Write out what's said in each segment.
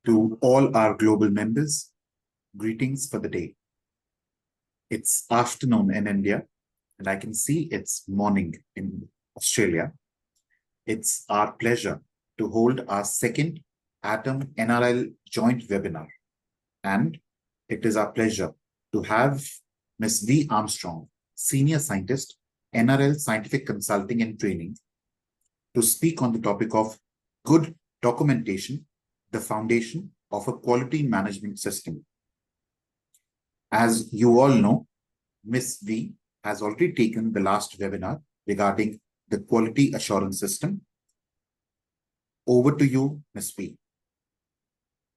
To all our global members, greetings for the day. It's afternoon in India, and I can see it's morning in Australia. It's our pleasure to hold our second AATM-NRL joint webinar. And it is our pleasure to have Ms. Vee Armstrong, Senior Scientist, NRL Scientific Consulting and Training, to speak on the topic of good documentation, the foundation of a quality management system. As you all know, Ms. Vee has already taken the last webinar regarding the quality assurance system. Over to you, Ms. Vee.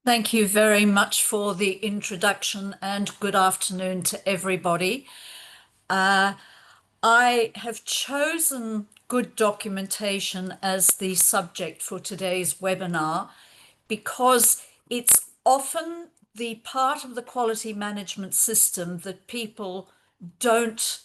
Thank you very much for the introduction and good afternoon to everybody. I have chosen good documentation as the subject for today's webinar because it's often the part of the quality management system that people don't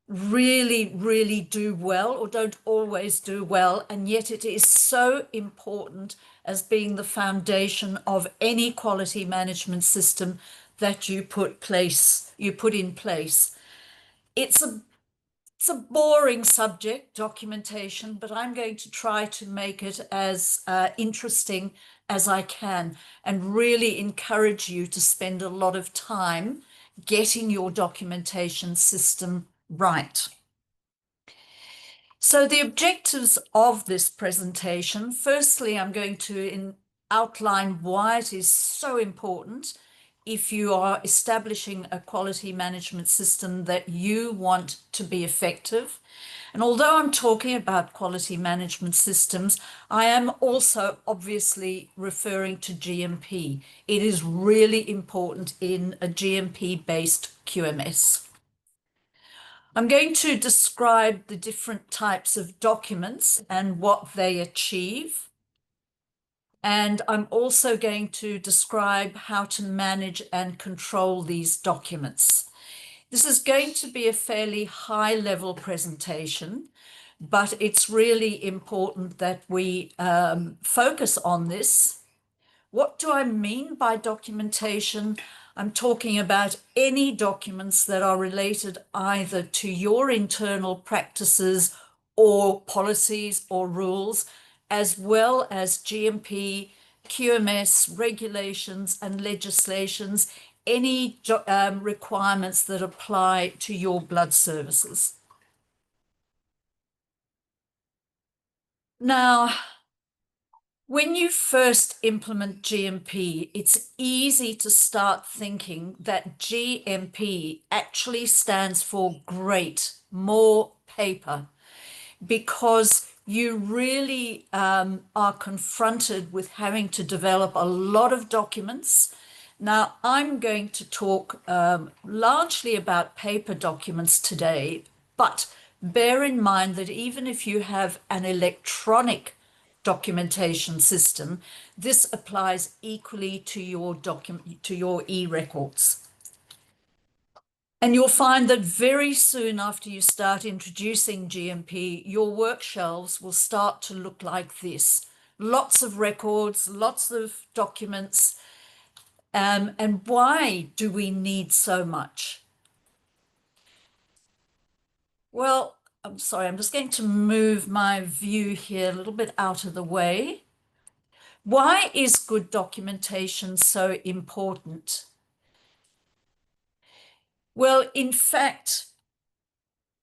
really do well or don't always do well, and yet it is so important as being the foundation of any quality management system that you put in place. It's a boring subject, documentation, but I'm going to try to make it as interesting as I can and really encourage you to spend a lot of time getting your documentation system right. So the objectives of this presentation, firstly, I'm going to outline why it is so important if you are establishing a quality management system that you want to be effective. And although I'm talking about quality management systems, I am also obviously referring to GMP. It is really important in a GMP-based QMS. I'm going to describe the different types of documents and what they achieve. And I'm also going to describe how to manage and control these documents. This is going to be a fairly high-level presentation, but it's really important that we focus on this. What do I mean by documentation? I'm talking about any documents that are related either to your internal practices or policies or rules, as well as GMP, QMS, regulations and legislations, any requirements that apply to your blood services. Now, when you first implement GMP, it's easy to start thinking that GMP actually stands for great, more paper, because you really are confronted with having to develop a lot of documents. Now, I'm going to talk largely about paper documents today, but bear in mind that even if you have an electronic documentation system, this applies equally to your e-records. And you'll find that very soon after you start introducing GMP, your work shelves will start to look like this. Lots of records, lots of documents. And why do we need so much? Well, I'm sorry, I'm just going to move my view here a little bit out of the way. Why is good documentation so important? Well, in fact,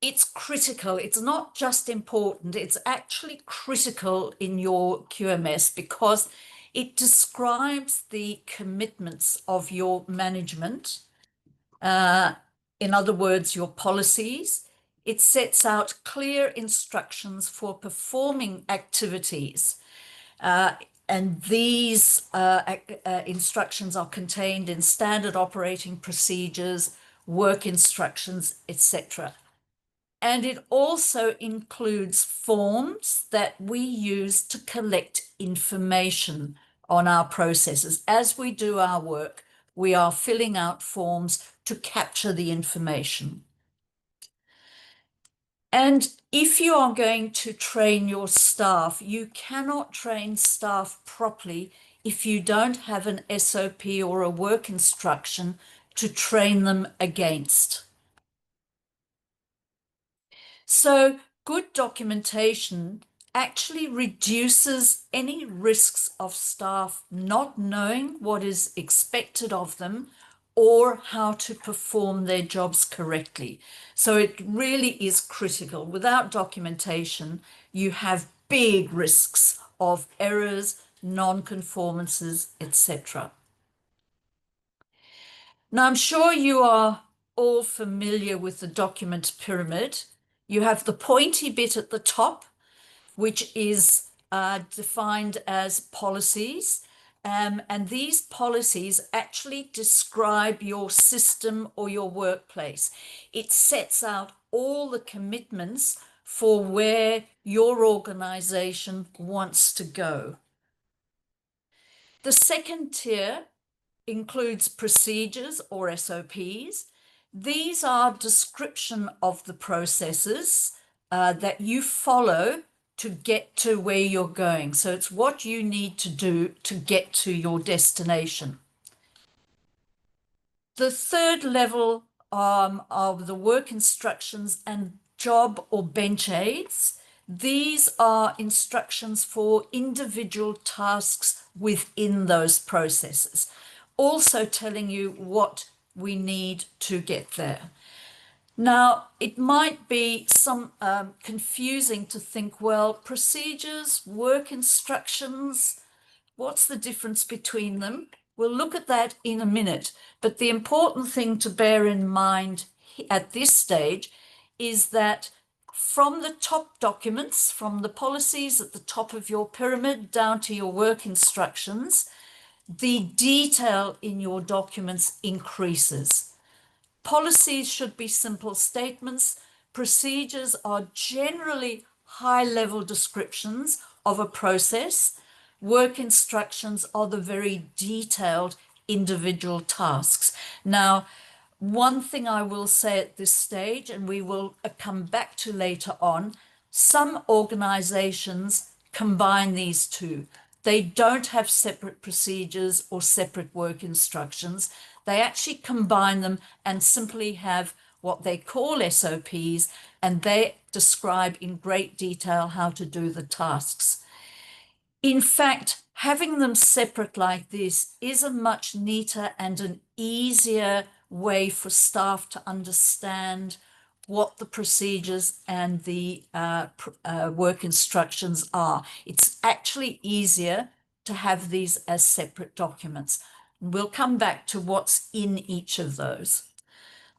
it's critical. It's not just important, it's actually critical in your QMS because it describes the commitments of your management. In other words, your policies. It sets out clear instructions for performing activities. And these instructions are contained in standard operating procedures, work instructions, etc. And it also includes forms that we use to collect information on our processes. As we do our work, we are filling out forms to capture the information. And if you are going to train your staff, you cannot train staff properly if you don't have an SOP or a work instruction to train them against. So good documentation actually reduces any risks of staff not knowing what is expected of them or how to perform their jobs correctly. So it really is critical. Without documentation, you have big risks of errors, non-conformances, etc. Now, I'm sure you are all familiar with the document pyramid. You have the pointy bit at the top, which is defined as policies. And these policies actually describe your system or your workplace. It sets out all the commitments for where your organization wants to go. The second tier includes procedures or SOPs. These are description of the processes that you follow to get to where you're going. So it's what you need to do to get to your destination. The third level of the work instructions and job or bench aids. These are instructions for individual tasks within those processes, also telling you what we need to get there. Now, it might be some confusing to think, well, procedures, work instructions, what's the difference between them? We'll look at that in a minute. But the important thing to bear in mind at this stage is that from the top documents, from the policies at the top of your pyramid down to your work instructions, the detail in your documents increases. Policies should be simple statements. Procedures are generally high-level descriptions of a process. Work instructions are the very detailed individual tasks. Now, one thing I will say at this stage, and we will come back to later on, some organizations combine these two. They don't have separate procedures or separate work instructions. They actually combine them and simply have what they call SOPs, and they describe in great detail how to do the tasks. In fact, having them separate like this is a much neater and an easier way for staff to understand what the procedures and the work instructions are. It's actually easier to have these as separate documents. We'll come back to what's in each of those.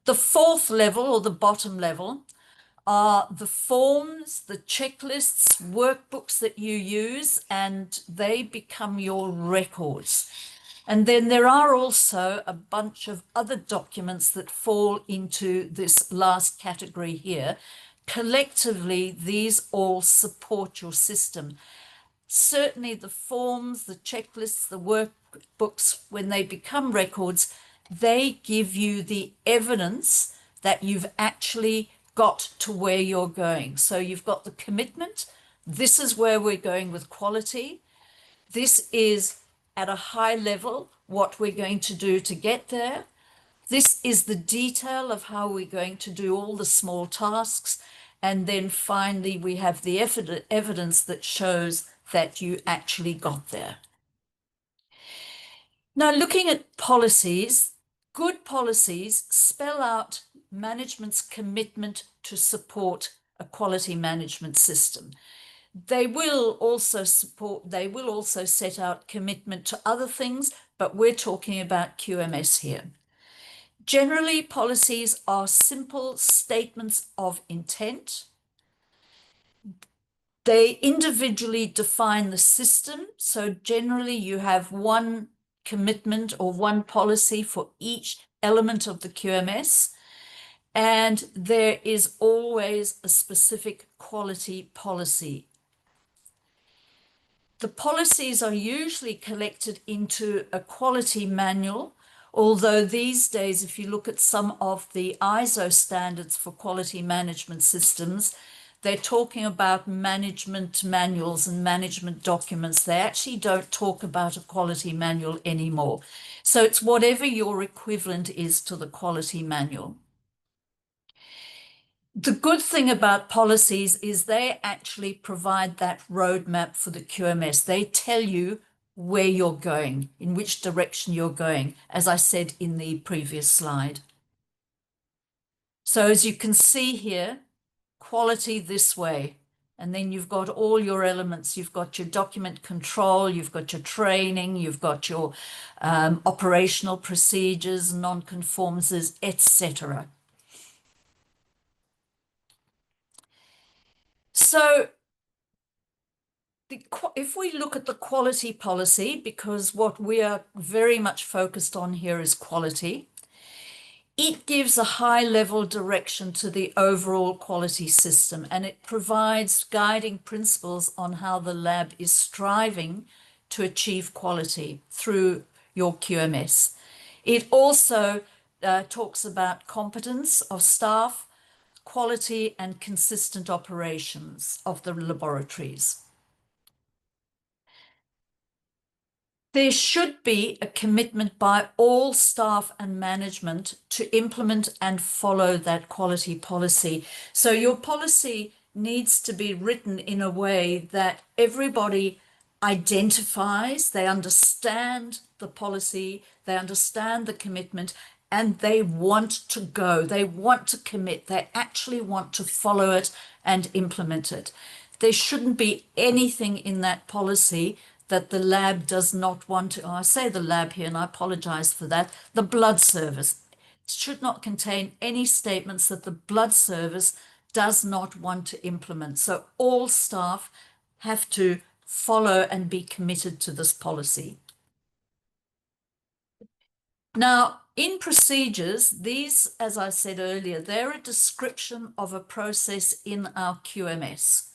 The fourth level, or the bottom level, are the forms, the checklists, workbooks that you use, and they become your records. And then there are also a bunch of other documents that fall into this last category here. Collectively, these all support your system. Certainly the forms, the checklists, the workbooks, when they become records, they give you the evidence that you've actually got to where you're going. So you've got the commitment. This is where we're going with quality. This is at a high level what we're going to do to get there. This is the detail of how we're going to do all the small tasks. And then finally, we have the evidence that shows that you actually got there. Now, looking at policies, good policies spell out management's commitment to support a quality management system. They will also set out commitment to other things, but we're talking about QMS here. Generally, policies are simple statements of intent. They individually define the system. So generally you have one commitment or one policy for each element of the QMS. And there is always a specific quality policy. The policies are usually collected into a quality manual, although these days, if you look at some of the ISO standards for quality management systems, they're talking about management manuals and management documents. They actually don't talk about a quality manual anymore. So it's whatever your equivalent is to the quality manual. The good thing about policies is they actually provide that roadmap for the QMS. They tell you where you're going, in which direction you're going, as I said in the previous slide. So as you can see here, quality this way. And then you've got all your elements. You've got your document control, you've got your training, you've got your operational procedures, non-conformances, etc. So if we look at the quality policy, because what we are very much focused on here is quality, it gives a high-level direction to the overall quality system, and it provides guiding principles on how the lab is striving to achieve quality through your QMS. It also talks about competence of staff, quality and consistent operations of the laboratories. There should be a commitment by all staff and management to implement and follow that quality policy. So your policy needs to be written in a way that everybody identifies, they understand the policy, they understand the commitment, and they want to go, they want to commit, they actually want to follow it and implement it. There shouldn't be anything in that policy that the lab does not want to, I say the lab here and I apologize for that, the blood service should not contain any statements that the blood service does not want to implement. So all staff have to follow and be committed to this policy. Now, in procedures, these, as I said earlier, they're a description of a process in our QMS.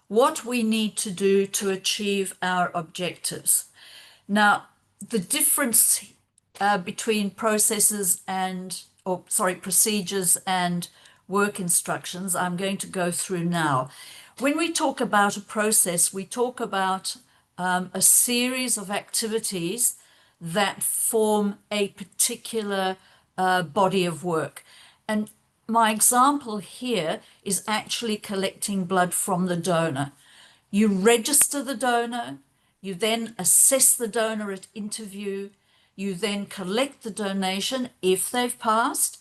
What we need to do to achieve our objectives. Now, the difference between procedures and work instructions, I'm going to go through now. When we talk about a process, we talk about a series of activities that form a particular body of work. And my example here is actually collecting blood from the donor. You register the donor, you then assess the donor at interview, you then collect the donation if they've passed,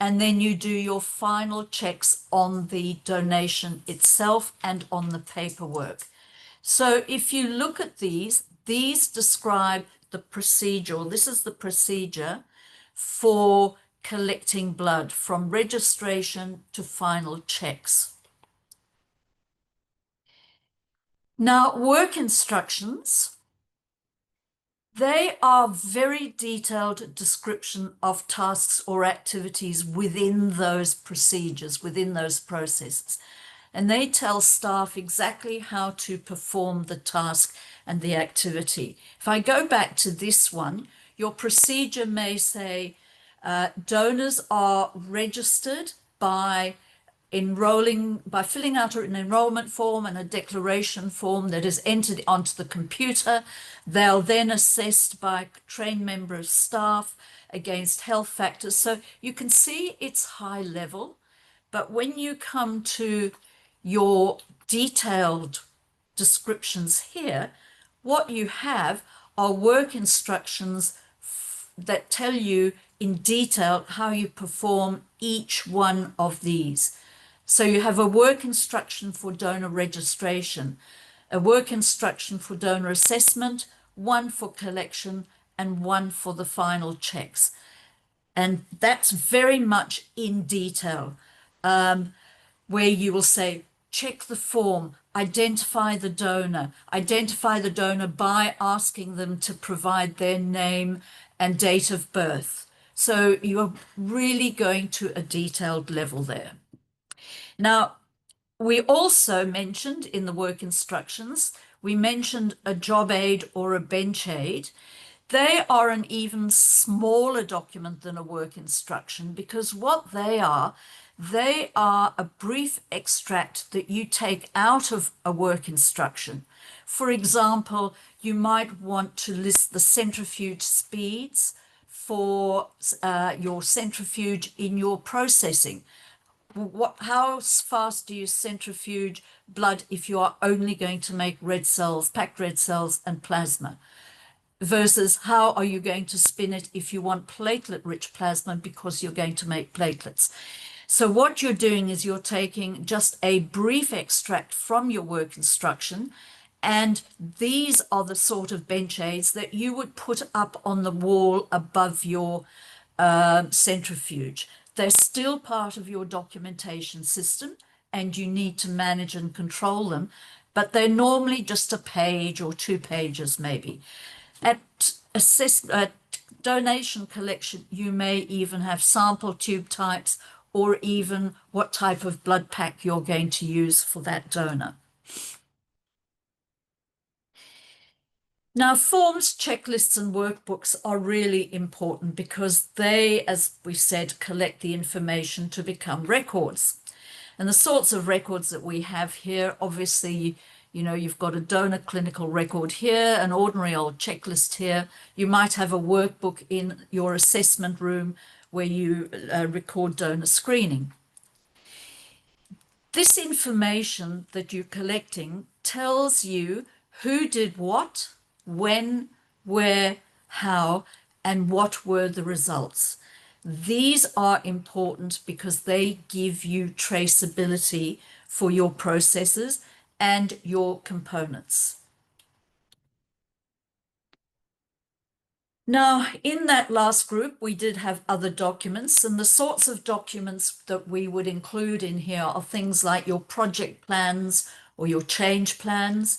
and then you do your final checks on the donation itself and on the paperwork. So if you look at these describe the procedure, or this is the procedure for collecting blood from registration to final checks. Now, work instructions, they are very detailed description of tasks or activities within those procedures, within those processes. And they tell staff exactly how to perform the task and the activity. If I go back to this one, your procedure may say donors are registered by filling out an enrollment form and a declaration form that is entered onto the computer. They'll then assessed by a trained member of staff against health factors. So you can see it's high level, but when you come to your detailed descriptions here, what you have are work instructions that tell you in detail how you perform each one of these. So you have a work instruction for donor registration, a work instruction for donor assessment, one for collection, and one for the final checks. And that's very much in detail, where you will say, check the form, identify the donor by asking them to provide their name and date of birth. So you're really going to a detailed level there. Now, we also mentioned in the work instructions, we mentioned a job aid or a bench aid. They are an even smaller document than a work instruction because what they are, They are a brief extract that you take out of a work instruction. For example, you might want to list the centrifuge speeds for your centrifuge in your processing. How fast do you centrifuge blood if you are only going to make red cells, packed red cells and plasma? Versus how are you going to spin it if you want platelet-rich plasma because you're going to make platelets? So what you're doing is you're taking just a brief extract from your work instruction, and these are the sort of bench aids that you would put up on the wall above your centrifuge. They're still part of your documentation system, and you need to manage and control them, but they're normally just a page or 2 pages maybe. At donation collection, you may even have sample tube types or even what type of blood pack you're going to use for that donor. Now, forms, checklists, and workbooks are really important because they, as we said, collect the information to become records. And the sorts of records that we have here, obviously, you know, you've got a donor clinical record here, an ordinary old checklist here. You might have a workbook in your assessment room where you record donor screening. This information that you're collecting tells you who did what, when, where, how, and what were the results. These are important because they give you traceability for your processes and your components. Now, in that last group, we did have other documents, and the sorts of documents that we would include in here are things like your project plans or your change plans,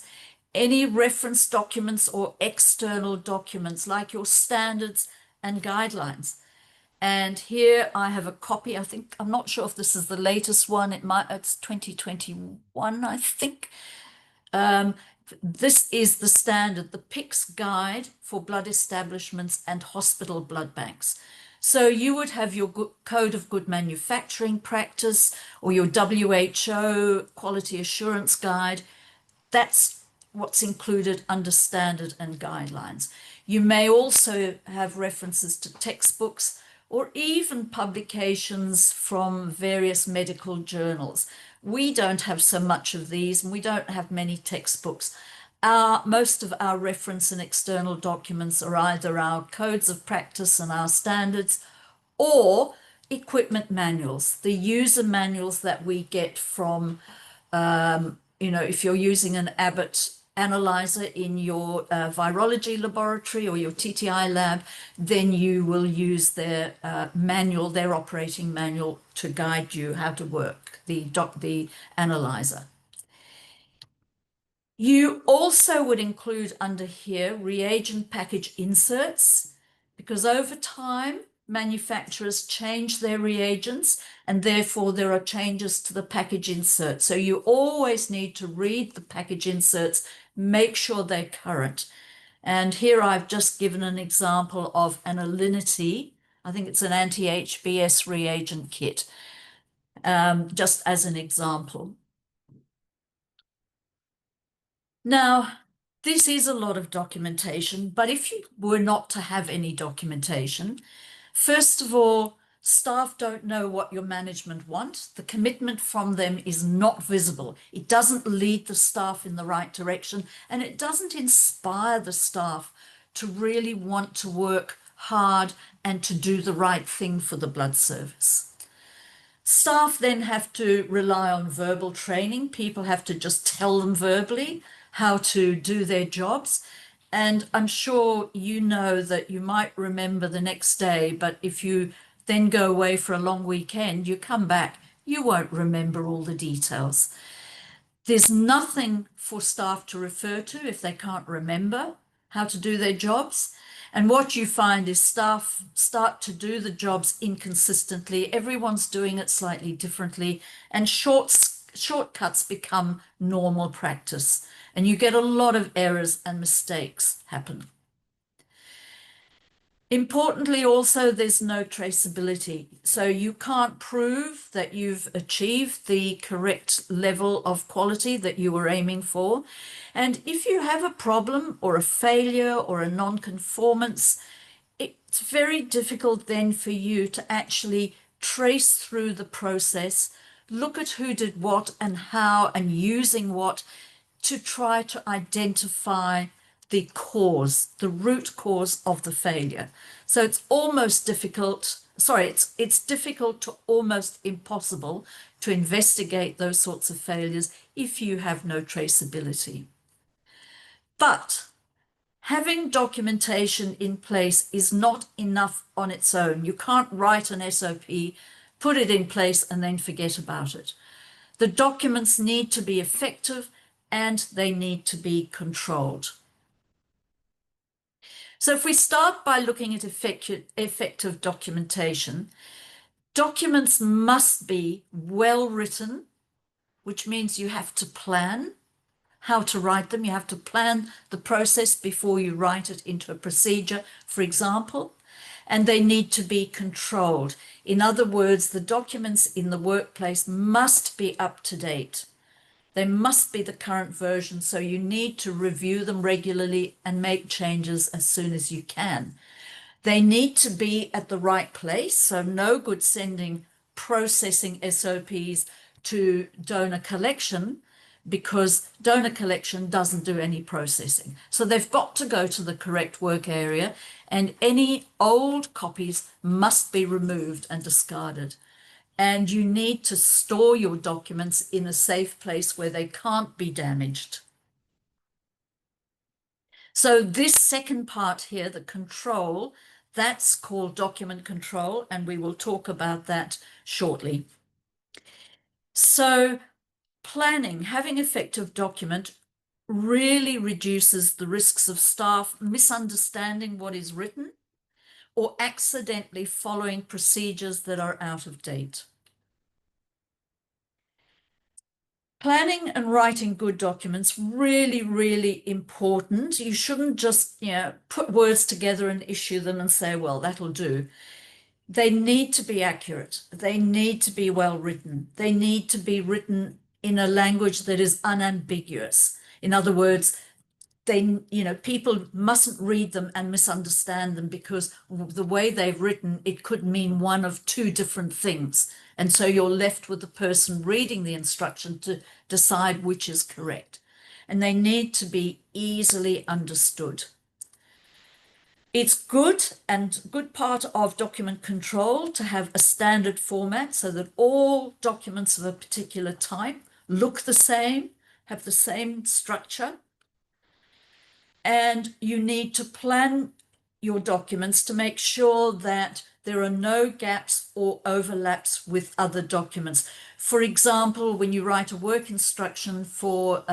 any reference documents or external documents like your standards and guidelines. And here I have a copy. I'm not sure if this is the latest one. It's 2021, I think. This is the standard, the PICS guide for blood establishments and hospital blood banks. So you would have your code of good manufacturing practice or your WHO quality assurance guide. That's what's included under standard and guidelines. You may also have references to textbooks or even publications from various medical journals. We don't have so much of these, and we don't have many textbooks. Most of our reference and external documents are either our codes of practice and our standards or equipment manuals, the user manuals that we get from, you know, if you're using an Abbott analyzer in your virology laboratory or your TTI lab, then you will use their manual, their operating manual, to guide you how to work the analyzer. You also would include under here reagent package inserts, because over time manufacturers change their reagents and therefore there are changes to the package insert. So you always need to read the package inserts, make sure they're current. And here I've just given an example of an Alinity. I think it's an anti-HBs reagent kit, just as an example. Now, this is a lot of documentation, but if you were not to have any documentation, first of all, staff don't know what your management want. The commitment from them is not visible. It doesn't lead the staff in the right direction, and it doesn't inspire the staff to really want to work hard and to do the right thing for the blood service. Staff then have to rely on verbal training. People have to just tell them verbally how to do their jobs. And I'm sure you know that you might remember the next day, but if you then go away for a long weekend, you come back, you won't remember all the details. There's nothing for staff to refer to if they can't remember how to do their jobs. And what you find is staff start to do the jobs inconsistently. Everyone's doing it slightly differently, and shortcuts become normal practice. And you get a lot of errors and mistakes happen. Importantly, also, there's no traceability. So you can't prove that you've achieved the correct level of quality that you were aiming for. And if you have a problem or a failure or a non-conformance, it's very difficult then for you to actually trace through the process, look at who did what and how and using what to try to identify the cause, the root cause of the failure. So it's almost difficult, it's difficult to almost impossible to investigate those sorts of failures if you have no traceability. But having documentation in place is not enough on its own. You can't write an SOP, put it in place, and then forget about it. The documents need to be effective and they need to be controlled. So if we start by looking at effective documentation, documents must be well written, which means you have to plan how to write them. You have to plan the process before you write it into a procedure, for example, and they need to be controlled. In other words, the documents in the workplace must be up to date. They must be the current version, so you need to review them regularly and make changes as soon as you can. They need to be at the right place, so no good sending processing SOPs to donor collection because donor collection doesn't do any processing. So they've got to go to the correct work area, and any old copies must be removed and discarded. And you need to store your documents in a safe place where they can't be damaged. So this second part here, the control, that's called document control, and we will talk about that shortly. So planning, having effective document really reduces the risks of staff misunderstanding what is written or accidentally following procedures that are out of date. Planning and writing good documents, really, really important. You shouldn't just, put words together and issue them and say, well, that'll do. They need to be accurate. They need to be well written. They need to be written in a language that is unambiguous. In other words, people mustn't read them and misunderstand them because the way they've written, it could mean one of two different things. And so you're left with the person reading the instruction to decide which is correct. And they need to be easily understood. It's good and good part of document control to have a standard format so that all documents of a particular type look the same, have the same structure. And you need to plan your documents to make sure that there are no gaps or overlaps with other documents. For example, when you write a work instruction for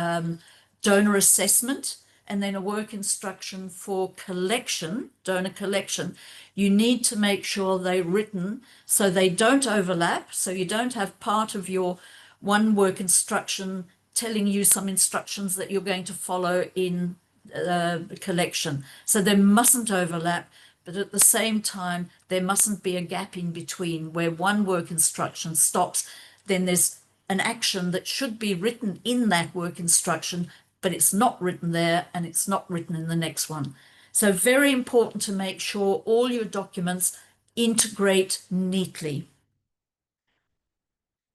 donor assessment and then a work instruction for collection, donor collection, you need to make sure they're written so they don't overlap, so you don't have part of your one work instruction telling you some instructions that you're going to follow in collection. So they mustn't overlap, but at the same time, there mustn't be a gap in between where one work instruction stops. Then there's an action that should be written in that work instruction, but it's not written there and it's not written in the next one. So very important to make sure all your documents integrate neatly.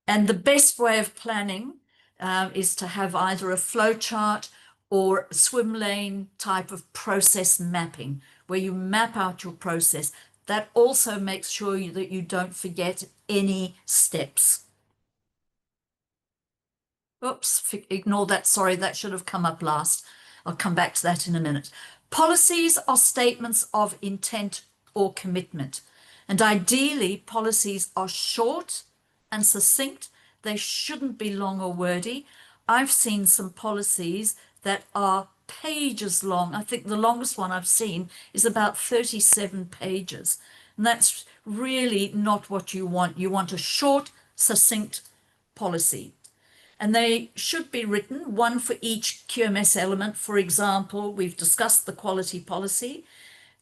And the best way of planning is to have either a flow chart or a swim lane type of process mapping, where you map out your process. That also makes sure that you don't forget any steps. Oops, ignore that. Sorry, that should have come up last. I'll come back to that in a minute. Policies are statements of intent or commitment. And ideally, policies are short and succinct. They shouldn't be long or wordy. I've seen some policies that are pages long. I think the longest one I've seen is about 37 pages. And that's really not what you want. You want a short, succinct policy. And they should be written, one for each QMS element. For example, we've discussed the quality policy.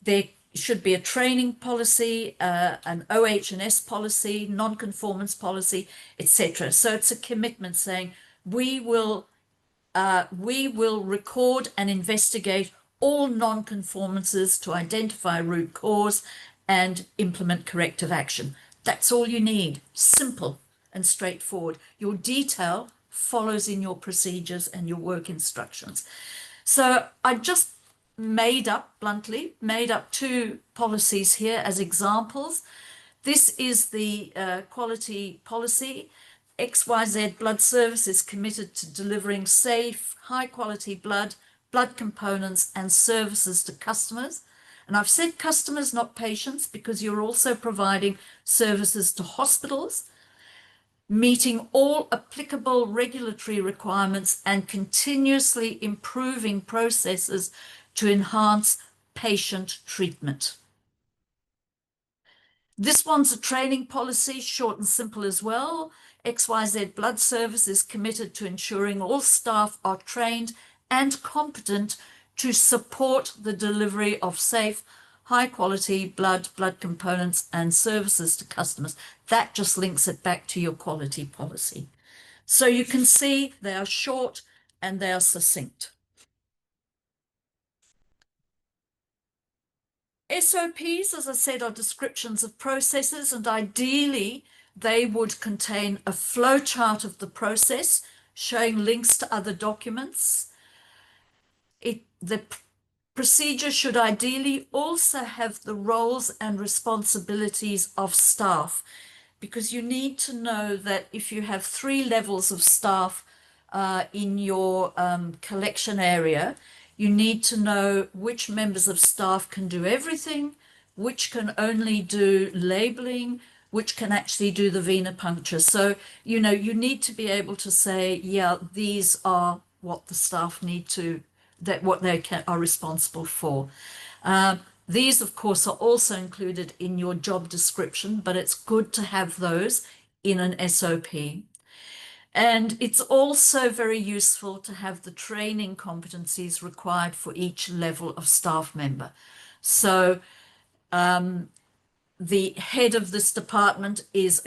There should be a training policy, an OH&S policy, non-conformance policy, etc. So it's a commitment saying we will record and investigate all non-conformances to identify root cause and implement corrective action. That's all you need. Simple and straightforward. Your detail follows in your procedures and your work instructions. So I just bluntly made up two policies here as examples. This is the quality policy. XYZ Blood Service is committed to delivering safe, high quality blood components and services to customers. And I've said customers, not patients, because you're also providing services to hospitals, meeting all applicable regulatory requirements and continuously improving processes to enhance patient treatment. This one's a training policy, short and simple as well. XYZ Blood Service is committed to ensuring all staff are trained and competent to support the delivery of safe, high quality blood components and services to customers. That just links it back to your quality policy. So you can see they are short and they are succinct. SOPs, as I said, are descriptions of processes, and ideally they would contain a flow chart of the process showing links to other documents. The procedure should ideally also have the roles and responsibilities of staff, because you need to know that if you have 3 levels of staff in your collection area, you need to know which members of staff can do everything, which can only do labeling, which can actually do the venipuncture. So, you know, you need to be able to say, yeah, these are what the staff need to, what they are responsible for. These, of course, are also included in your job description, but it's good to have those in an SOP. And it's also very useful to have the training competencies required for each level of staff member. So the head of this department is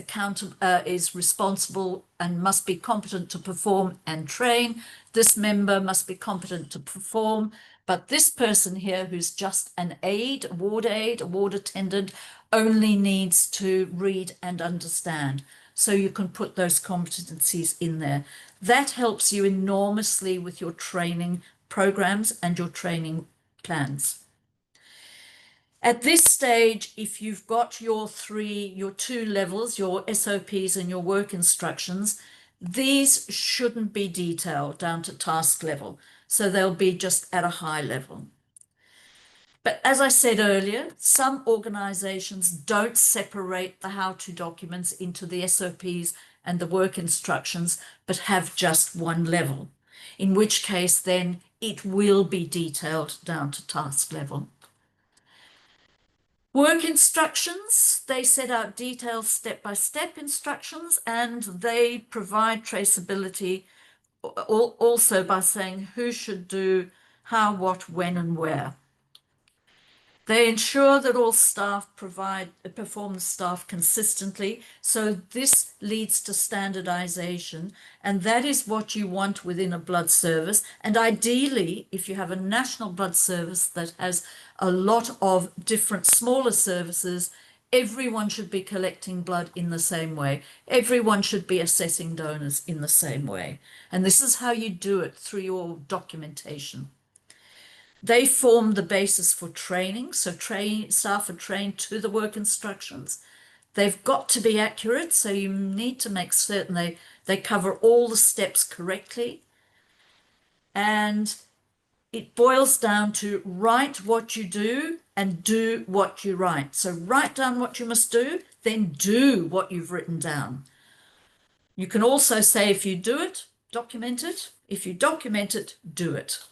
responsible and must be competent to perform and train. This member must be competent to perform, but this person here, who's just an aide, a ward attendant, only needs to read and understand. So you can put those competencies in there. That helps you enormously with your training programs and your training plans. At this stage, if you've got your 2 levels, your SOPs and your work instructions, these shouldn't be detailed down to task level. So they'll be just at a high level. But as I said earlier, some organizations don't separate the how-to documents into the SOPs and the work instructions, but have just one level, in which case then it will be detailed down to task level. Work instructions, they set out detailed step-by-step instructions, and they provide traceability also by saying who should do how, what, when, and where. They ensure that all staff perform the staff consistently. So this leads to standardization, and that is what you want within a blood service. And ideally, if you have a national blood service that has a lot of different smaller services, everyone should be collecting blood in the same way. Everyone should be assessing donors in the same way. And this is how you do it, through your documentation. They form the basis for training. So staff are trained to the work instructions. They've got to be accurate. So you need to make certain they cover all the steps correctly. And it boils down to write what you do and do what you write. So write down what you must do, then do what you've written down. You can also say, if you do it, document it. If you document it, do it.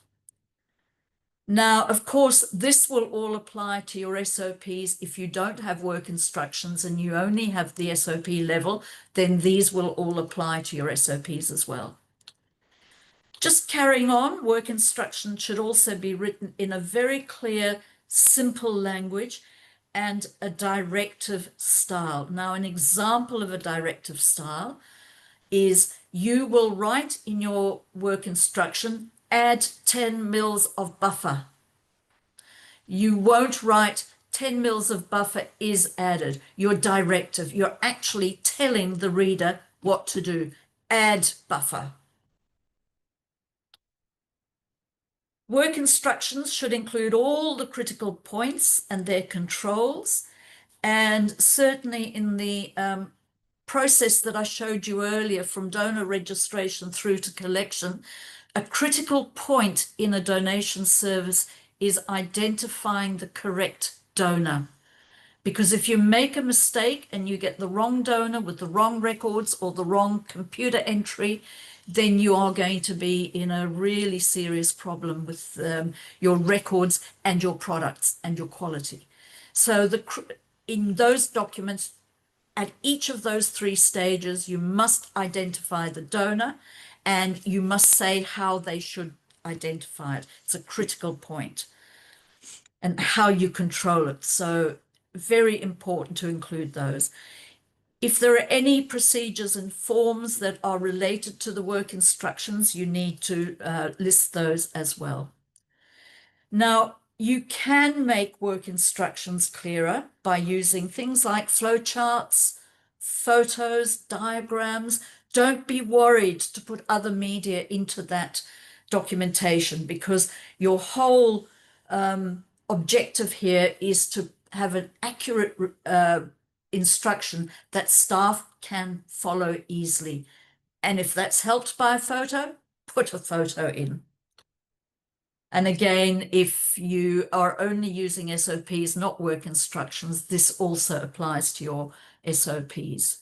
Now, of course, this will all apply to your SOPs. If you don't have work instructions and you only have the SOP level, then these will all apply to your SOPs as well. Just carrying on, work instructions should also be written in a very clear simple language, and a directive style. Now, an example of a directive style is you will write in your work instruction, add 10 mils of buffer. You won't write 10 mils of buffer is added. Your directive, you're actually telling the reader what to do. Add buffer. Work instructions should include all the critical points and their controls. And certainly in the process that I showed you earlier, from donor registration through to collection, a critical point in a donation service is identifying the correct donor. Because if you make a mistake and you get the wrong donor with the wrong records or the wrong computer entry, then you are going to be in a really serious problem with your records and your products and your quality. So in those documents, at each of those 3 stages, you must identify the donor and you must say how they should identify it. It's a critical point, and how you control it. So very important to include those. If there are any procedures and forms that are related to the work instructions, you need to list those as well. Now, you can make work instructions clearer by using things like flowcharts, photos, diagrams. Don't be worried to put other media into that documentation, because your whole objective here is to have an accurate instruction that staff can follow easily. And if that's helped by a photo, put a photo in. And again, if you are only using SOPs, not work instructions, this also applies to your SOPs.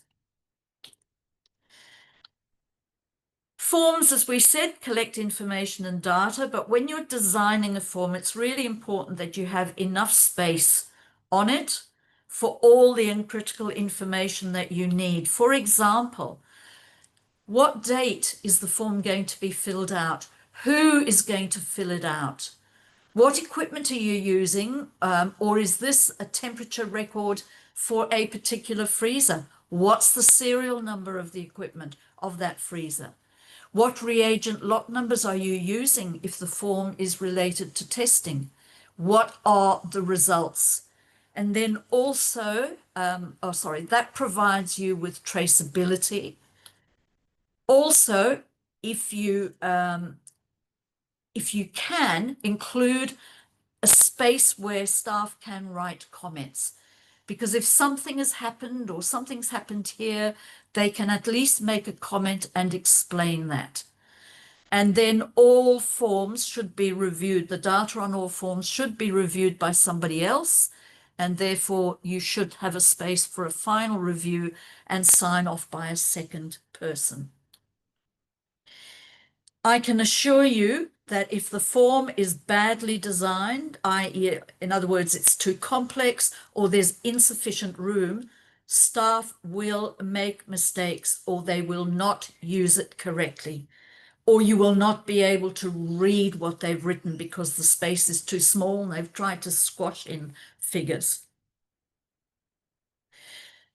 Forms, as we said, collect information and data, but when you're designing a form, it's really important that you have enough space on it for all the critical information that you need. For example, what date is the form going to be filled out? Who is going to fill it out? What equipment are you using? Or is this a temperature record for a particular freezer? What's the serial number of the equipment of that freezer? What reagent lot numbers are you using if the form is related to testing? What are the results? And then also, that provides you with traceability. Also, if you can, include a space where staff can write comments, because if something has happened or something's happened here, they can at least make a comment and explain that. And then all forms should be reviewed. The data on all forms should be reviewed by somebody else, and therefore you should have a space for a final review and sign off by a second person. I can assure you that if the form is badly designed, i.e., in other words, it's too complex or there's insufficient room, staff will make mistakes or they will not use it correctly, or you will not be able to read what they've written because the space is too small and they've tried to squash in figures.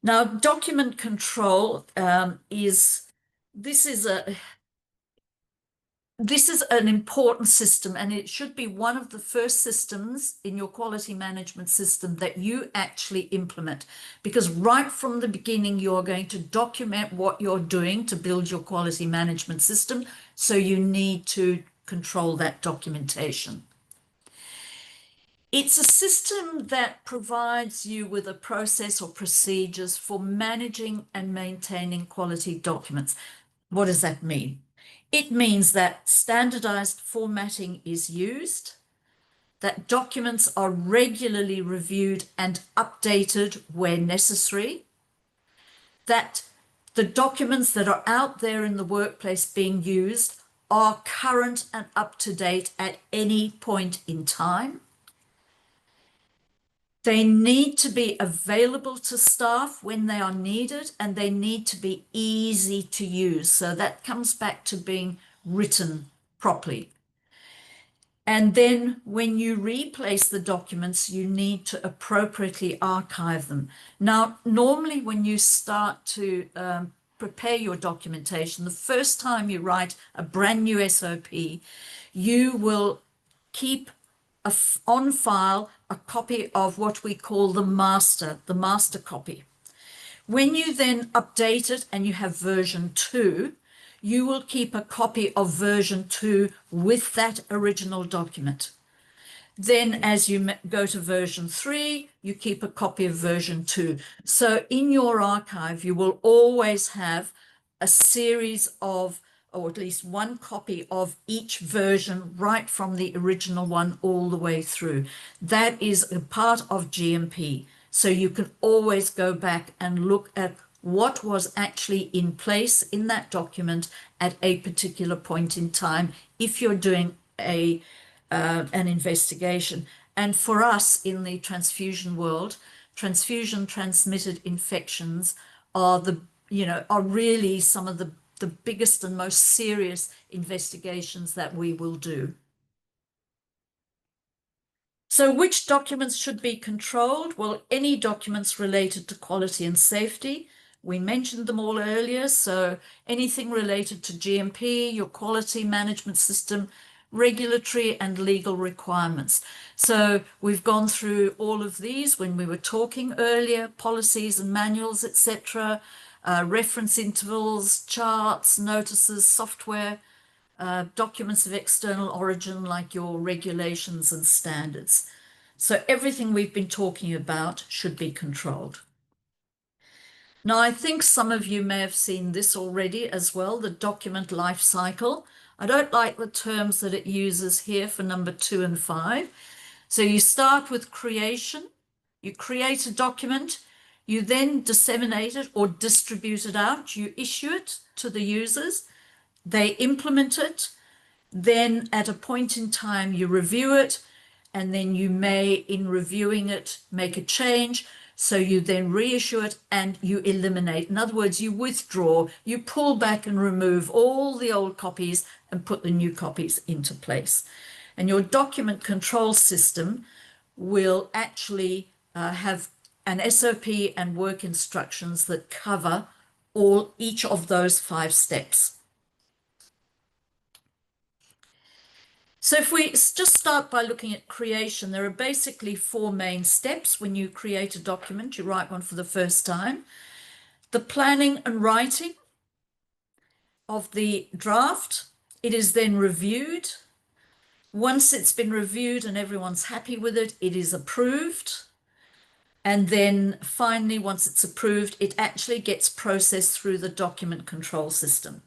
Now, document control this is an important system, and it should be one of the first systems in your quality management system that you actually implement, because right from the beginning, you're going to document what you're doing to build your quality management system. So you need to control that documentation. It's a system that provides you with a process or procedures for managing and maintaining quality documents. What does that mean? It means that standardized formatting is used, that documents are regularly reviewed and updated where necessary, that the documents that are out there in the workplace being used are current and up to date at any point in time. They need to be available to staff when they are needed, and they need to be easy to use. So that comes back to being written properly. And then when you replace the documents, you need to appropriately archive them. Now, normally when you start to prepare your documentation, the first time you write a brand new SOP, you will keep on file a copy of what we call the master copy. When you then update it and you have version 2, you will keep a copy of version 2 with that original document. Then as you go to version 3, you keep a copy of version 2. So in your archive, you will always have a series of, or at least one copy of each version, right from the original one all the way through. That is a part of GMP. So you can always go back and look at what was actually in place in that document at a particular point in time if you're doing an investigation. And for us in the transfusion world, transfusion transmitted infections are really some of the biggest and most serious investigations that we will do. So which documents should be controlled? Well, any documents related to quality and safety. We mentioned them all earlier. So anything related to GMP, your quality management system, regulatory and legal requirements. So we've gone through all of these when we were talking earlier, policies and manuals, etc., reference intervals, charts, notices, software, documents of external origin like your regulations and standards. So everything we've been talking about should be controlled. Now, I think some of you may have seen this already as well, the document life cycle. I don't like the terms that it uses here for number 2 and 5. So you start with creation, you create a document, you then disseminate it or distribute it out, you issue it to the users, they implement it, then at a point in time you review it, and then you may, in reviewing it, make a change. So you then reissue it and you eliminate. In other words, you withdraw, you pull back and remove all the old copies and put the new copies into place. And your document control system will actually have an SOP and work instructions that cover each of those 5 steps. So if we just start by looking at creation, there are basically 4 main steps when you create a document. You write one for the first time. The planning and writing of the draft. It is then reviewed. Once it's been reviewed and everyone's happy with it, it is approved. And then finally, once it's approved, it actually gets processed through the document control system.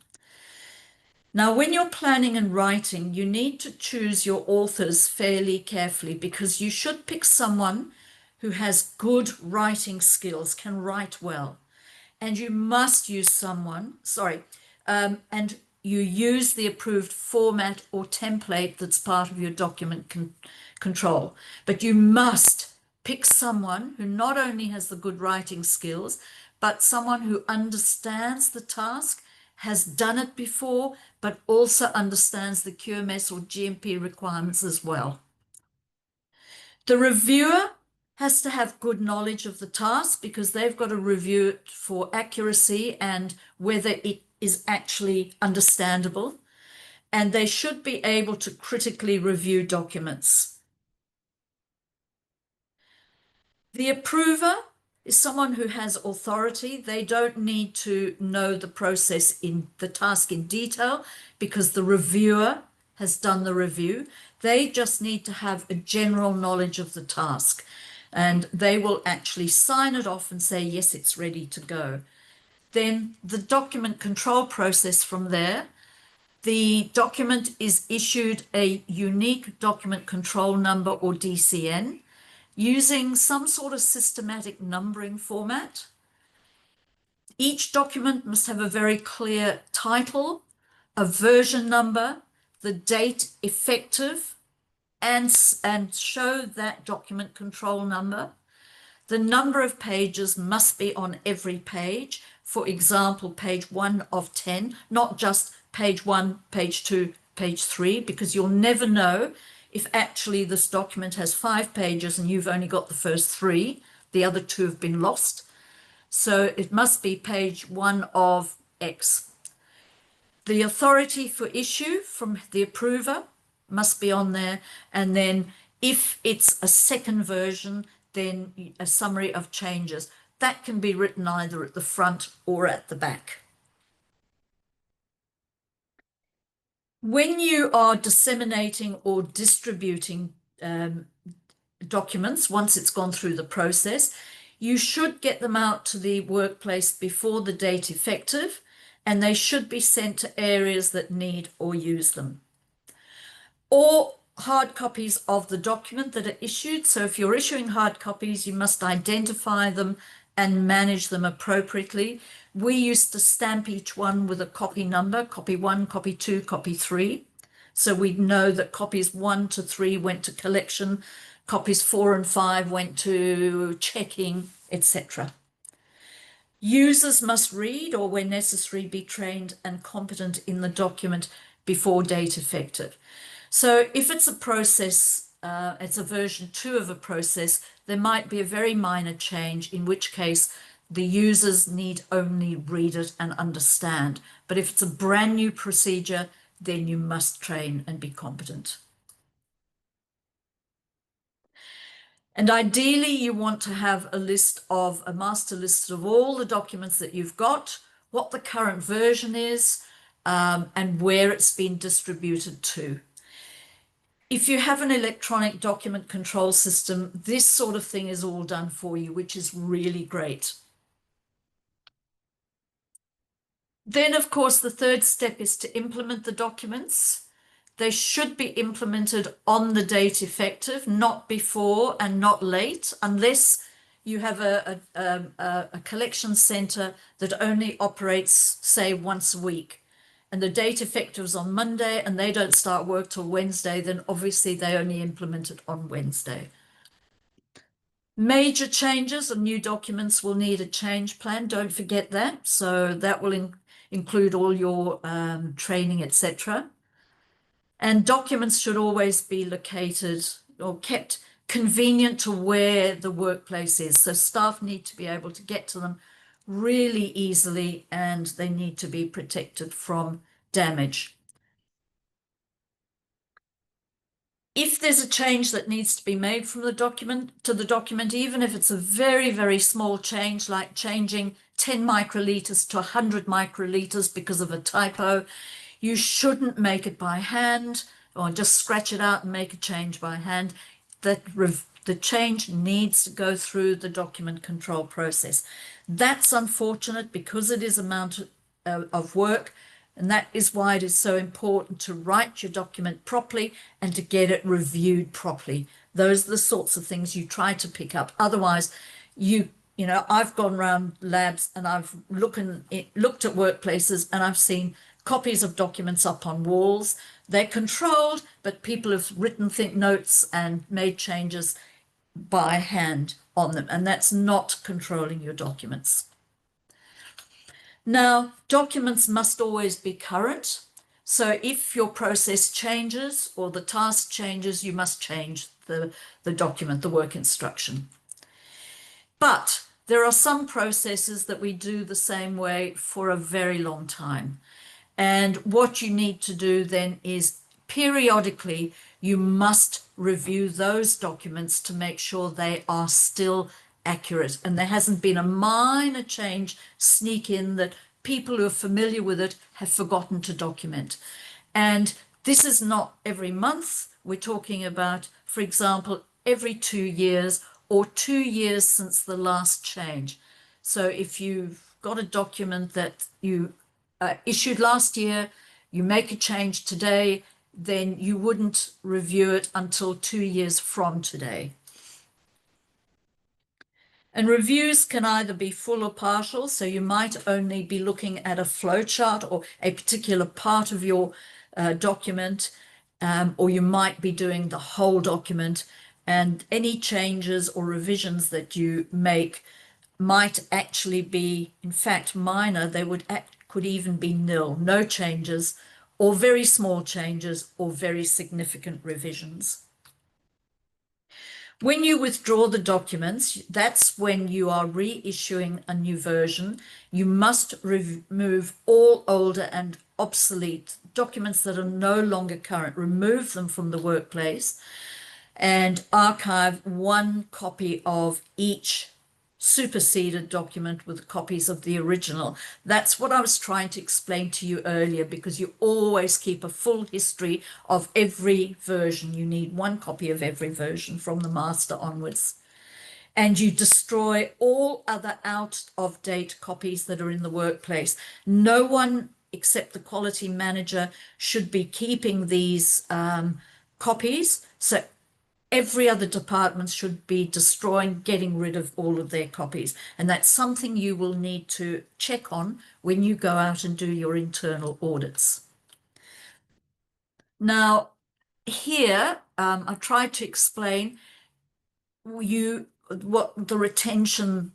Now, when you're planning and writing, you need to choose your authors fairly carefully because you should pick someone who has good writing skills, can write well. And you must use and you use the approved format or template that's part of your document control. But you must pick someone who not only has the good writing skills, but someone who understands the task, has done it before, but also understands the QMS or GMP requirements as well. The reviewer has to have good knowledge of the task because they've got to review it for accuracy and whether it is actually understandable. And they should be able to critically review documents. The approver is someone who has authority. They don't need to know the process in the task in detail because the reviewer has done the review. They just need to have a general knowledge of the task and they will actually sign it off and say, yes, it's ready to go. Then the document control process from there, the document is issued a unique document control number or DCN, using some sort of systematic numbering format. Each document must have a very clear title, a version number, the date effective, and show that document control number. The number of pages must be on every page. For example, page 1 of 10, not just page 1, page 2, page 3, because you'll never know if actually this document has 5 pages and you've only got the first 3, the other 2 have been lost. So it must be page 1 of X. The authority for issue from the approver must be on there. And then if it's a second version, then a summary of changes. That can be written either at the front or at the back. When you are disseminating or distributing documents, once it's gone through the process, you should get them out to the workplace before the date effective, and they should be sent to areas that need or use them. Or hard copies of the document that are issued. So if you're issuing hard copies, you must identify them and manage them appropriately. We used to stamp each one with a copy number, copy 1, copy 2, copy 3. So we'd know that copies 1 to 3 went to collection, copies 4 and 5 went to checking, etc. Users must read or, where necessary, be trained and competent in the document before date effective. So if it's a process, it's a version 2 of a process, there might be a very minor change, in which case the users need only read it and understand. But if it's a brand new procedure, then you must train and be competent. And ideally, you want to have a master list of all the documents that you've got, what the current version is, and where it's been distributed to. If you have an electronic document control system, this sort of thing is all done for you, which is really great. Then, of course, the third step is to implement the documents. They should be implemented on the date effective, not before and not late, unless you have a collection centre that only operates, say, once a week, and the date effective is on Monday and they don't start work till Wednesday, then obviously they only implement it on Wednesday. Major changes and new documents will need a change plan. Don't forget that. So that will include all your training, etc. And documents should always be located or kept convenient to where the workplace is. So staff need to be able to get to them really easily, and they need to be protected from damage. If there's a change that needs to be made from the document to the document, even if it's a very, very small change, like changing 10 microliters to 100 microliters because of a typo, you shouldn't make it by hand or just scratch it out and make a change by hand. The change needs to go through the document control process. That's unfortunate because it is amount of work. And that is why it is so important to write your document properly and to get it reviewed properly. Those are the sorts of things you try to pick up. Otherwise, you know, I've gone around labs and I've looked at workplaces and I've seen copies of documents up on walls. They're controlled, but people have written notes and made changes by hand on them. And that's not controlling your documents. Now, documents must always be current. So if your process changes or the task changes, you must change the document, the work instruction. But there are some processes that we do the same way for a very long time. And what you need to do then is periodically, you must review those documents to make sure they are still accurate and there hasn't been a minor change sneak in that people who are familiar with it have forgotten to document. And this is not every month. We're talking about, for example, every 2 years or 2 years since the last change. So if you've got a document that you issued last year, you make a change today, then you wouldn't review it until 2 years from today. And reviews can either be full or partial, so you might only be looking at a flowchart or a particular part of your document, or you might be doing the whole document, and any changes or revisions that you make might actually be, in fact, minor. They could even be nil, no changes, or very small changes or very significant revisions. When you withdraw the documents, that's when you are reissuing a new version. You must remove all older and obsolete documents that are no longer current. Remove them from the workplace and archive one copy of each superseded document with copies of the original. That's what I was trying to explain to you earlier, because you always keep a full history of every version. You need one copy of every version from the master onwards. And you destroy all other out-of-date copies that are in the workplace. No one except the quality manager should be keeping these copies. So every other department should be destroying, getting rid of all of their copies. And that's something you will need to check on when you go out and do your internal audits. Now, here, I tried to explain what the retention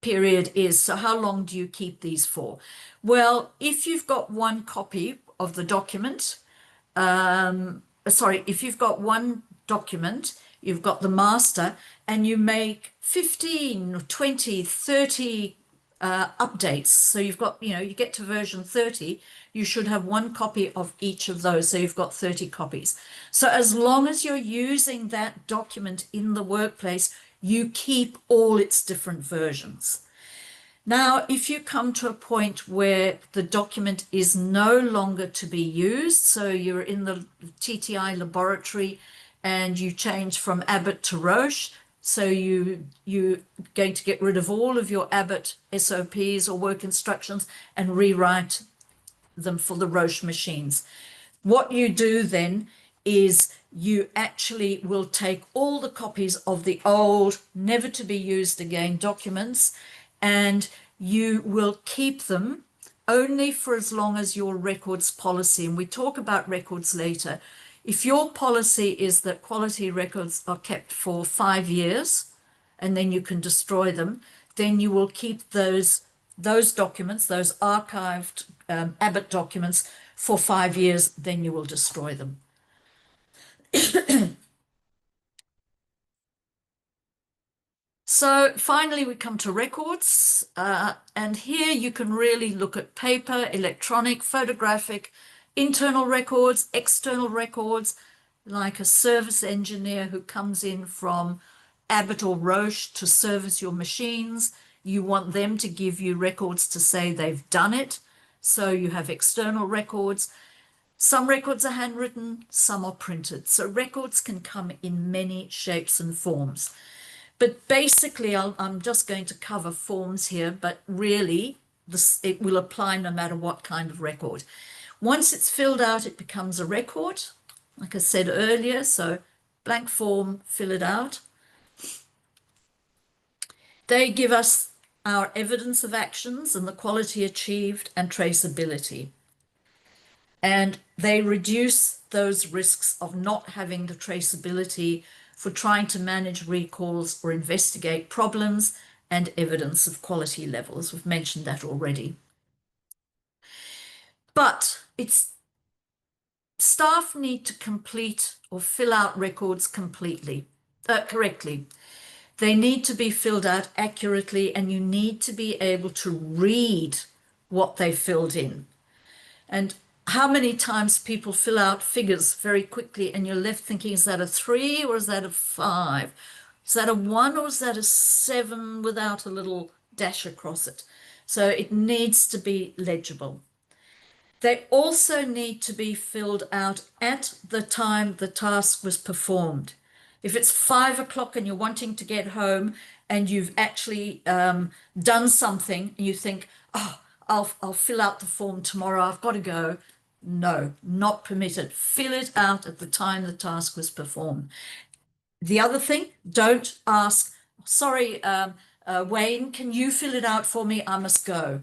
period is. So how long do you keep these for? Well, if you've got one copy of the document, if you've got one document, you've got the master, and you make 15, 20, 30 updates. So you've got, you get to version 30, you should have one copy of each of those. So you've got 30 copies. So as long as you're using that document in the workplace, you keep all its different versions. Now, if you come to a point where the document is no longer to be used, so you're in the TTI laboratory and you change from Abbott to Roche, so you're going to get rid of all of your Abbott SOPs or work instructions and rewrite them for the Roche machines. What you do then is you actually will take all the copies of the old, never to be used again documents, and you will keep them only for as long as your records policy, and we talk about records later. If your policy is that quality records are kept for 5 years and then you can destroy them, then you will keep those documents, those archived Abbott documents, for 5 years, then you will destroy them. So finally, we come to records, and here you can really look at paper, electronic, photographic, internal records, external records, like a service engineer who comes in from Abbott or Roche to service your machines. You want them to give you records to say they've done it. So you have external records. Some records are handwritten, some are printed. So records can come in many shapes and forms. But basically, I'm just going to cover forms here, but really it will apply no matter what kind of record. Once it's filled out, it becomes a record, like I said earlier. So blank form, fill it out. They give us our evidence of actions and the quality achieved and traceability. And they reduce those risks of not having the traceability for trying to manage recalls or investigate problems and evidence of quality levels. We've mentioned that already. But staff need to complete or fill out records correctly. They need to be filled out accurately, and you need to be able to read what they filled in. And how many times people fill out figures very quickly and you're left thinking, is that a 3 or is that a 5? Is that a 1 or is that a 7 without a little dash across it? So it needs to be legible. They also need to be filled out at the time the task was performed. If it's 5 o'clock and you're wanting to get home and you've actually done something and you think, oh, I'll fill out the form tomorrow, I've got to go. No, not permitted. Fill it out at the time the task was performed. The other thing, don't ask, sorry, Wayne, can you fill it out for me? I must go.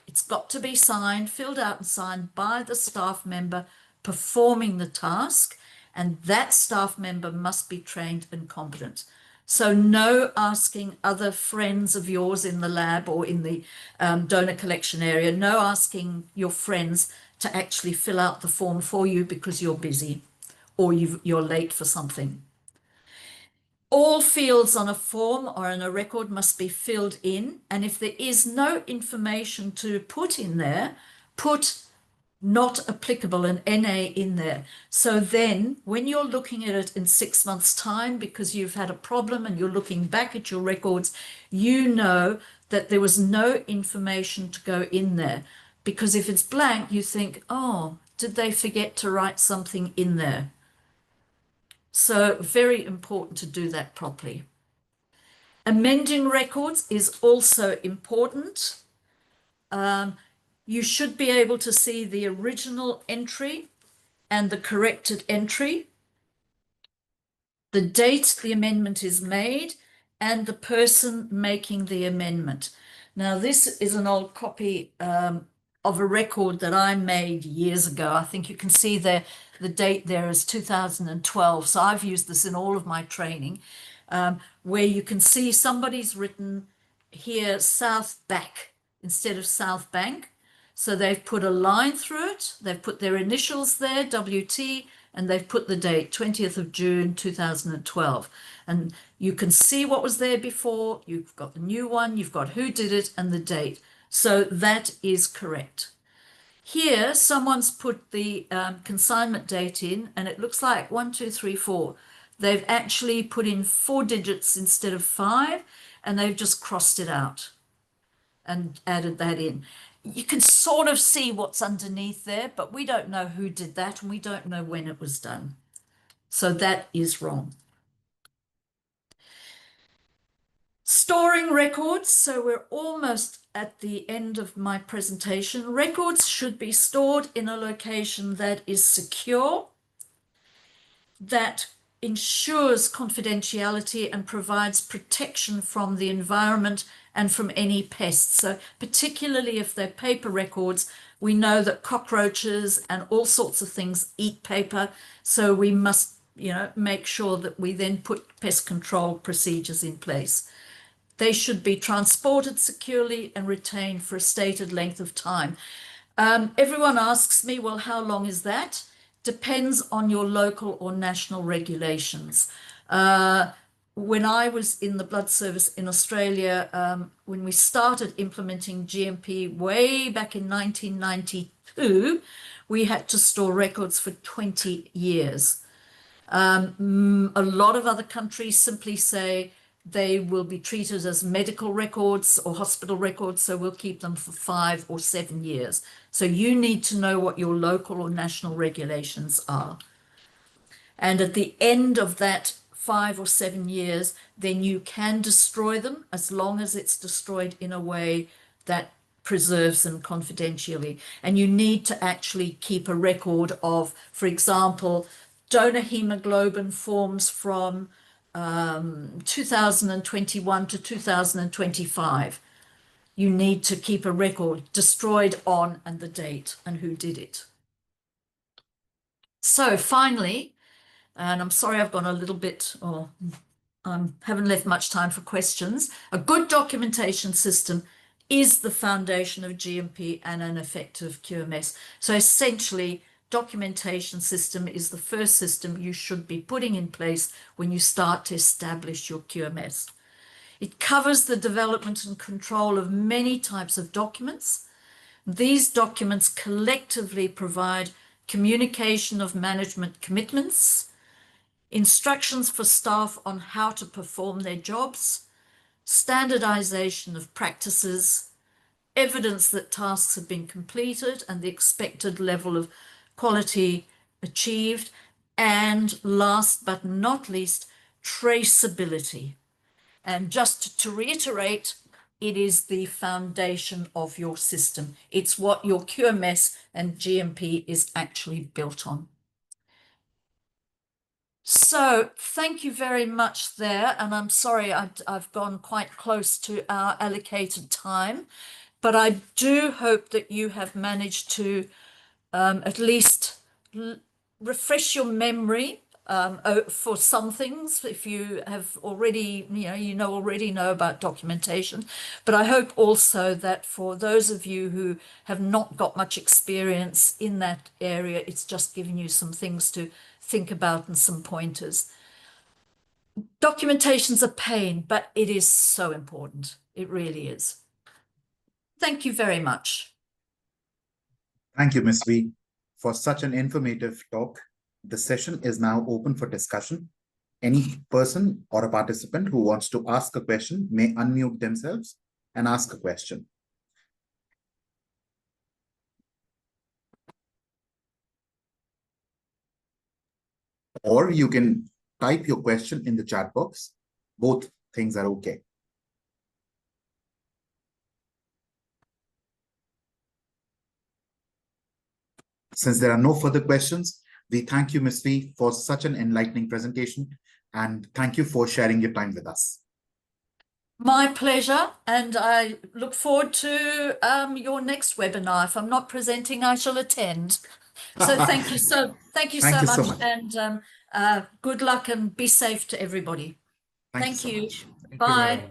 It's got to be signed, filled out and signed by the staff member performing the task, and that staff member must be trained and competent. So no asking other friends of yours in the lab or in the donor collection area, no asking your friends to actually fill out the form for you because you're busy or you're late for something. All fields on a form or in a record must be filled in, and if there is no information to put in there, put not applicable, an NA in there. So then when you're looking at it in 6 months' time, because you've had a problem and you're looking back at your records, you know that there was no information to go in there. Because if it's blank, you think, oh, did they forget to write something in there? So very important to do that properly. Amending records is also important. You should be able to see the original entry and the corrected entry, the date the amendment is made, and the person making the amendment. Now, this is an old copy of a record that I made years ago. I think you can see there the date there is 2012. So I've used this in all of my training, where you can see somebody's written here South Back instead of South Bank. So they've put a line through it, they've put their initials there, WT, and they've put the date, 20th of June, 2012. And you can see what was there before, you've got the new one, you've got who did it and the date. So that is correct. Here, someone's put the consignment date in, and it looks like 1, 2, 3, 4. They've actually put in 4 digits instead of 5, and they've just crossed it out and added that in. You can sort of see what's underneath there, but we don't know who did that and we don't know when it was done. So that is wrong. Storing records. So we're almost at the end of my presentation. Records should be stored in a location that is secure, that ensures confidentiality and provides protection from the environment and from any pests. So particularly if they're paper records, we know that cockroaches and all sorts of things eat paper. So we must, make sure that we then put pest control procedures in place. They should be transported securely and retained for a stated length of time. Everyone asks me, well, how long is that? Depends on your local or national regulations. When I was in the blood service in Australia, when we started implementing GMP way back in 1992, we had to store records for 20 years. A lot of other countries simply say they will be treated as medical records or hospital records, so we'll keep them for 5 or 7 years. So you need to know what your local or national regulations are. And at the end of that 5 or 7 years, then you can destroy them as long as it's destroyed in a way that preserves them confidentially. And you need to actually keep a record of, for example, donor hemoglobin forms from 2021 to 2025. You need to keep a record, destroyed on and the date and who did it. So finally, and I'm sorry I've gone a little bit, or haven't left much time for questions. A good documentation system is the foundation of GMP and an effective QMS. So essentially, documentation system is the first system you should be putting in place when you start to establish your QMS. It covers the development and control of many types of documents. These documents collectively provide communication of management commitments, instructions for staff on how to perform their jobs, standardization of practices, evidence that tasks have been completed and the expected level of quality achieved, and last but not least, traceability. And just to reiterate, it is the foundation of your system. It's what your QMS and GMP is actually built on. So thank you very much there. And I'm sorry, I've gone quite close to our allocated time, but I do hope that you have managed to at least refresh your memory for some things, if you have already, already know about documentation. But I hope also that for those of you who have not got much experience in that area, it's just giving you some things to think about and some pointers. Documentation's a pain, but it is so important. It really is. Thank you very much. Thank you, Ms. Vee, for such an informative talk. The session is now open for discussion. Any person or a participant who wants to ask a question may unmute themselves and ask a question. Or you can type your question in the chat box. Both things are okay. Since there are no further questions, we thank you, Ms. Vee, for such an enlightening presentation, and thank you for sharing your time with us. My pleasure, and I look forward to your next webinar. If I'm not presenting, I shall attend. So thank you so Thank you much, so much. and good luck and be safe to everybody. Thank you so you. much. Bye.